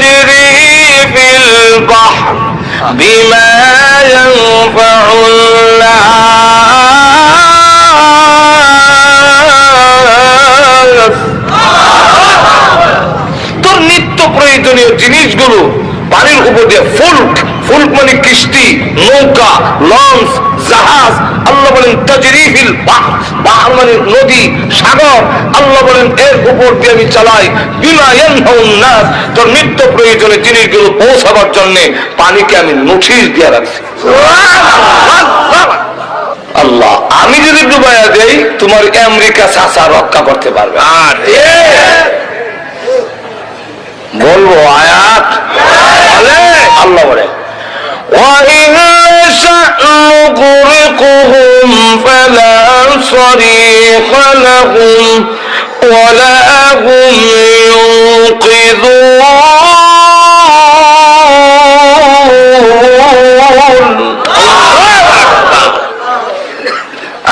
تجري في البحر بما ينفع الناس তোর নিত্য প্রয়োজনীয় জিনিসগুলো পানির উপর দিয়ে ফুলক মানে কিস্তি, নৌকা, লঞ্চ, জাহাজ। আল্লাহ বলেন তাজরি ফিল বাহর, বাহর মানে নদী, সাগর। আল্লাহ বলেন এর উপর দিয়ে আমি চালাই বিমা ইয়ানফাউন নাস, তোর নিত্য প্রয়োজনীয় জিনিসগুলো পৌঁছাবার জন্য পানিকে আমি নোটিশ দিয়ে রাখছি। আল্লাহ, আমি যদি ডুবাইয়া দেই তোমার আমেরিকা চাচা রক্ষা করতে পারবে। বলবো আয়াত, আল্লাহ বলে وَإِنْ نَشَأْ نُغْرِقْهُمْ فَلَا صَرِيخَ لَهُمْ وَلَا هُمْ يُنقِذُونَ।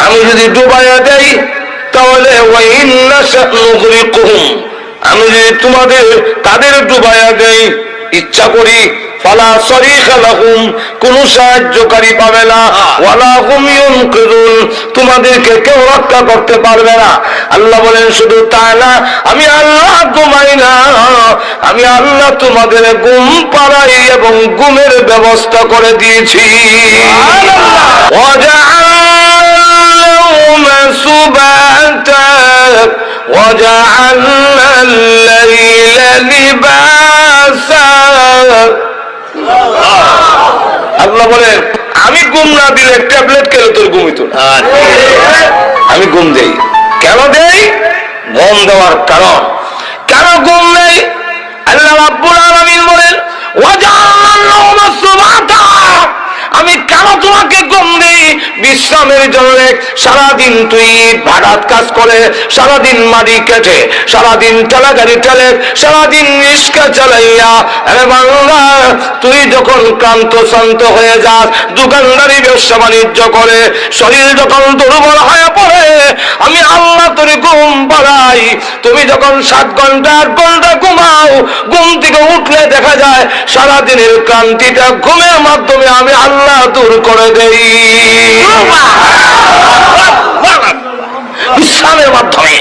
আমি যদি ডুবাইয়া দেই তাহলে وَإِنْ نَشَأْ نُغْرِقْهُمْ, আমি যদি তাদের ডুবাইয়া দেই ইচ্ছা করি, ফালা সরিখা লাহুম, কোন সাহায্যকারী পাবে না, ওয়ালা হুম ইউনকিযুন, তোমাদেরকে কেউ রক্ষা করতে পারবে না। আল্লাহ বলেন শুধু তাই না, আমি আল্লাহ ঘুমাই না, আমি আল্লাহ তোমাদের ঘুম পাড়াই এবং ঘুমের ব্যবস্থা করে দিয়েছি। وجعلنا الليل لباسا। আল্লাহ বলেন আমি ঘুম না দিলে ট্যাবলেট খেলে তোর ঘুমিত না, আমি ঘুম দেই। কেন দেই? ঘুম দেওয়ার কারণ। কেন ঘুম নেই? আল্লাহ রাব্বুল আলামিন বলেন আমি কেন তোমাকে ঘুম দেই? বিশ্রামের জন্য। সারাদিন তুই ভাড়াত কাজ করে, সারাদিন মাটি কেটে, সারাদিন ঠেলা গাড়ি ঠেলে, সারাদিন রিস্কা চালাইয়া, আরে বাংলা তুই যখন ক্লান্ত শান্ত হয়ে যাস, দোকানদারি ব্যবসা বাণিজ্য করে শরীর যখন দুর্বল হয়ে পড়ে, আমি আল্লাহ তোর ঘুম পাড়াই। তুমি যখন 7 ঘন্টা 8 ঘন্টা ঘুমাও, ঘুম থেকে উঠলে দেখা যায় সারাদিনের ক্লান্তিটা ঘুমের মাধ্যমে আমি আল্লাহ দূর করে দেই। বিশ্রামের মাধ্যমে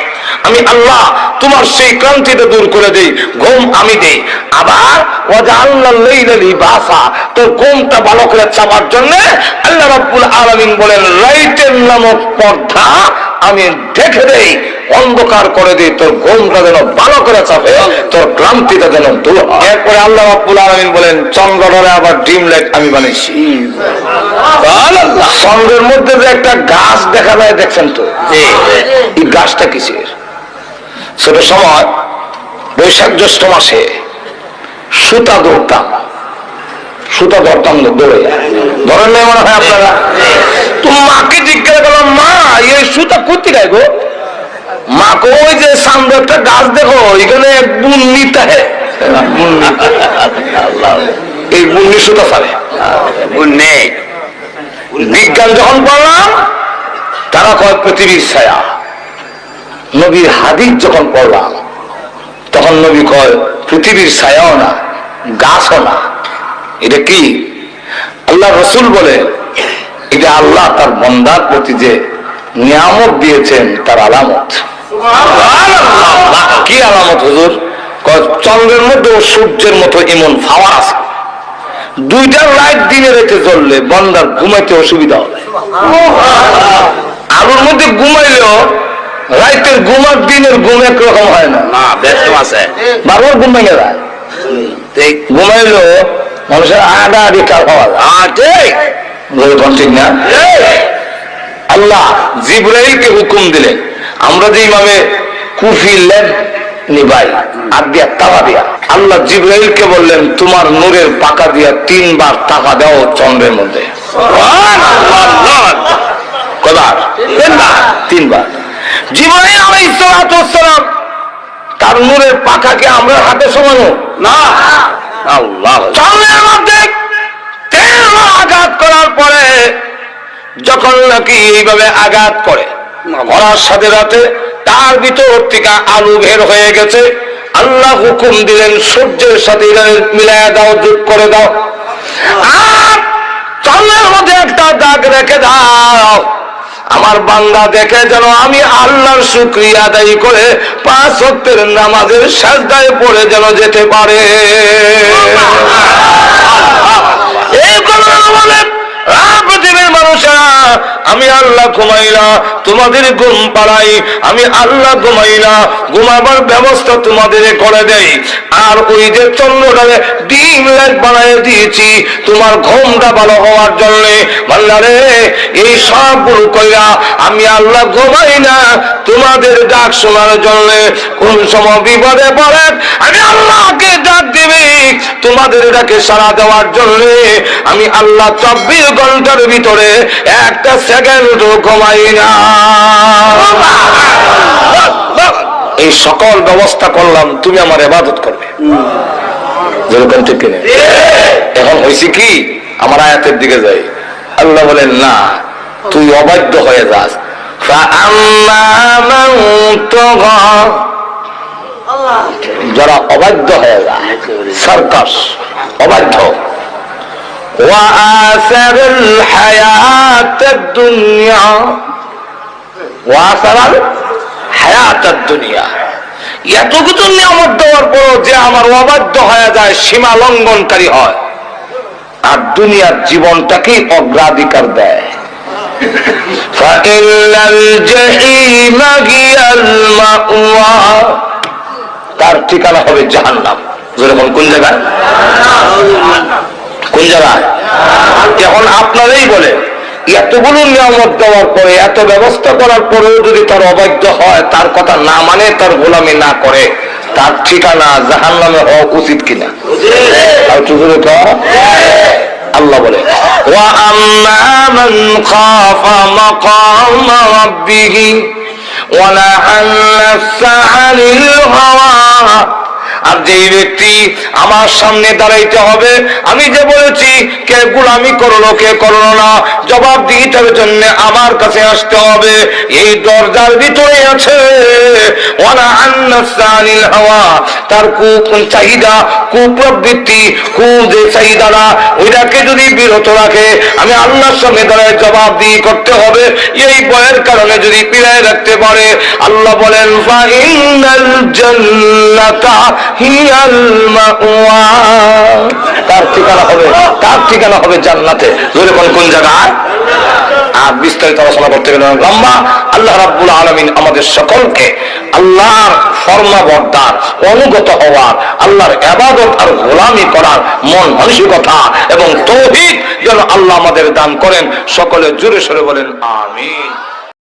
আমি আল্লাহ তোমার সেই ক্লান্তিটা দূর করে দেই, ঘুম আমি দেই। আবার ওয়াজআলনাল লাইলা লিবাসা, তোর ঘুমটা ভালো করে চাপার জন্য আল্লাহ রাব্বুল আলামিন বলেন লাইটের নামক পর্দা আমি ঢেকে দেই, অন্ধকার করে দিই, তোর ঘুমটা যেন ভালো করে চাপে, তোর ক্লান্তিটা যেন দূর হয়। এরপরে আল্লাহ রাব্বুল আলামিন বলেন চন্দ্রটারে আবার ডিম লাইট আমি বানাইছি। চন্দ্রের মধ্যে যে একটা গাছ দেখা যায়, দেখছেন তো? এই গাছটা কিসের? ছোট সময় বৈশাখ জ্যৈষ্ঠ মাসে সুতা ধরতাম, দৌড়ে ধরেন নাই মনে হয় আপনারা? তো মাকে জিজ্ঞাসা করলাম, মা এই সুতা কোথায় গায় গো? মা কো ওই যে সামনে একটা গাছ দেখো, এখানে বুন্নি তাহে, এই বুন্নি সুতা ছাড়ে। বিজ্ঞান যখন পড়লাম তারা কয় পৃথিবীর ছায়া। নবীর হাদিস যখন পড়লাম তখন নবী কয় পৃথিবীর ছায়াও না, গাছও না। এটা কি? আল্লাহ রসুল বলে এটা আল্লাহ তার বান্দার প্রতি যে নিয়ামত দিয়েছেন তার আলামত। কি আলামত হুজুর? চন্দ্রের মধ্যে ও সূর্যের মতো এমন পাওয়ার আছে, দুইটা লাইট দিনে রেখে জ্বললে বান্দার ঘুমাইতে অসুবিধা হবে। আলোর মধ্যে ঘুমাইলেও রাইতের ঘুম আর দিনের ঘুম একরকম হয় না, বারবার ঘুম ভেঙে যায়। ঘুমাইলেও মানুষের আডা আডি কাল পাওয়া যায়, ঠিক না? আল্লাহ জিবরাইলকে হুকুম দিলেন, আমরা যে ইমামে কুফি ল্যাম্প নিবাই আর দিয়া তাওয়া দিয়া, আল্লাহ জিবরাইলকে বললেন তোমার নূরের পাকা দিয়া 3 বার তাওয়া দাও চন্দ্রের মধ্যে। কবার? 3 বার। জিবরাইল আলাইহিস সালাম তার নূরের পাখাকে আমরা হাতে সমানো না, আল্লাহ চন্দ্রের মধ্যে 13 বার আঘাত করার পরে যখন নাকি এইভাবে আঘাত করে করার সাথে সাথে তার ভিতর থেকে আলো বের হয়ে গেছে। আল্লাহ হুকুম দিলেন সূর্যের সাথে মিলায়া দাও, যোগ করে দাও, আর চাঁদের মধ্যে একটা দাগ রেখে দাও। আমার বান্দা দেখে যেন আমি আল্লাহর শুকরিয়া আদায় করে 5 ওয়াক্তের নামাজের সাজদায় পড়ে যেন যেতে পারে। এই কথা বলে পৃথিবীর মানুষেরা, আমি আল্লাহ ঘুমাই না, তোমাদের ঘুম পাড়াই, আমি আল্লাহ ঘুমাই না, ঘুমাবার ব্যবস্থা তোমাদের করে দেই। আর ওই যে চন্দ্রটাকে ডিম লাইট বানিয়ে দিয়েছি তোমার ঘুমটা ভালো হওয়ার জন্য। বান্দারে, এই সবগুলো কইরা আমি আল্লাহ ঘুমাই না তোমাদের ডাক শোনার জন্য। কোন সময় বিপদে পড়ে আমি আল্লাহকে ডাক দিবি তোমাদের ডাকে সাড়া দেওয়ার জন্য। আমি আল্লাহ 24 ঘন্টার ভিতরে একটা সেকেন্ডও ঘুমাই না। এই সকল ব্যবস্থা করলাম, তুমি আমার ইবাদত করবে। যেরকম ঠিক কিনা? এখন হয়েছে কি, আমার আয়াতের দিকে যাই। আল্লাহ বলেন না, তুই অবাধ্য হয়ে যাস। যারা অবাধ্য হয়ে যায়, সার্কাস অবাধ্য, وآثر الحياة الدنيا وآثر الحياة الدنيا, এত কিছু নিয়ামত দেওয়ার পর যে আমার অবাধ্য হয়ে যায়, সীমা লঙ্ঘনকারী হয়, আর দুনিয়ার জীবনটাকে অগ্রাধিকার দেয়। فإن الجحيم هي المأوى, তার ঠিকানা হবে জাহান্নাম। যেরকম কোন জায়গায়, কোন জায়গায়? এখন আপনারাই বলে, এতগুলো নিয়ামত দেওয়ার পরে, এত ব্যবস্থা করার পরেও যদি তার অবাধ্য হয়, তার কথা না মানে, তার গোলামি না করে, তার ঠিকানা জাহান্নামে হওয়া উচিত কিনা? আল্লাহ বলে, ওয়া আম্মা মান খাফা মাকামা রাব্বিহি ওয়া নাহান নাফসা আনিল হাওয়া, আর যেই ব্যক্তি আমার সামনে দাঁড়াইতে হবে, আমি যে বলেছি কে গোলামি করলো কে করলো না, জবাব দিতে জন্য আমার কাছে আসতে হবে, এই দরজার ভিতরে আছে ওয়ালা আন্নাসানিল হাওয়া, তার চাহিদা, কুপ্রবৃত্তি, যে চাহিদাটা, ওইটাকে যদি বিরত রাখে, আমি আল্লাহর সামনে দাঁড়ায় জবাব দিয়ে করতে হবে। এই ভয়ের কারণে যদি পিড়ায় রাখতে পারে, আল্লাহ বলেন ফা ইন্নাল জান্নাতা হিয়াল মাওয়া, তার ঠিকানা হবে জান্নাতে। জোরে কোন কোন জায়গায়? আর বিস্তারিত আলোচনা করতে গেলে লম্বা। আল্লাহ রাব্বুল আলামিন আমাদের সকলকে আল্লাহর ফরমাবরদার, অনুগত হওয়ার, আল্লাহর ইবাদত আর গোলামি করার মন মানসিকতা এবং তৌহিদ যেন আল্লাহ আমাদের দান করেন। সকলে জোরে সোরে বলেন আমিন।